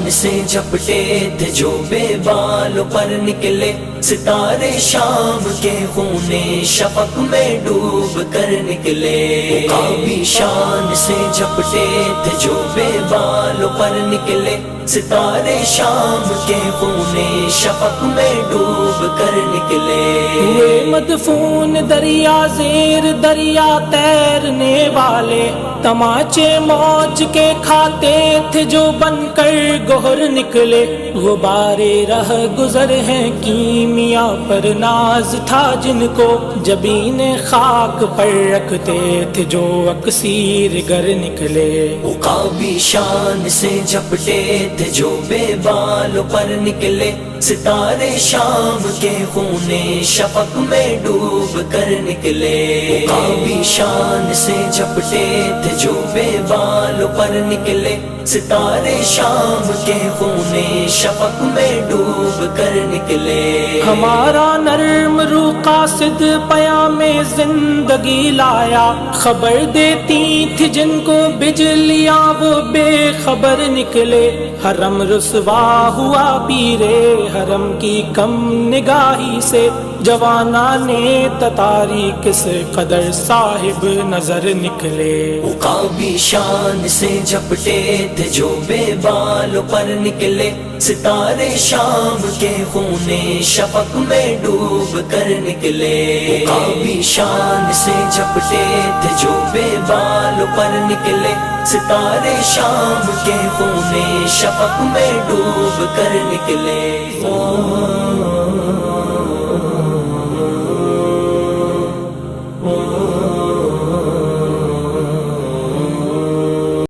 شان سے جھپٹے تھے جو بے بالوں پر نکلے ستارے شام کے خون شفق میں ڈوب کر نکلے۔ عقابی شان سے جھپٹے تھے جو بے بالوں پر نکلے ستارے شام کے خون شفق میں ڈوب کر نکلے۔ ہوئے مدفون دریا زیر دریا تیرنے والے تماچے موج کے کھاتے تھے جو بن کر گوہر نکلے۔ غبار رہ گزر ہیں کیمیا پر ناز تھا جن کو جبین خاک پر رکھتے تھے جو اکسیر گر نکلے۔ عقابی شان سے جھپٹے تھے جو بے بالوں پر نکلے ستارے شام کے خون شفق میں ڈوب کر نکلے۔ عقابی شان سے جھپٹے تھے جو بے بالوں پر نکلے ستارے شام کے خون شفق میں ڈوب کر نکلے۔ ہمارا نرم روح قاصد پیام زندگی لایا خبر دیتی تھی جن کو بجلیاں وہ بے خبر نکلے۔ حرم رسوا ہوا پیرے حرم کی کم نگاہی سے جوانان تتاری کس قدر صاحب نظر نکلے۔ عقابی شان سے جھپٹے تھے جو بے بالوں پر نکلے ستارے شام کے خون شفق میں ڈوب کر نکلے۔ عقابی شان سے جھپٹے تھے جو بے بالوں پر نکلے ستارے شام کے خون شفق میں ڈوب کر نکلے۔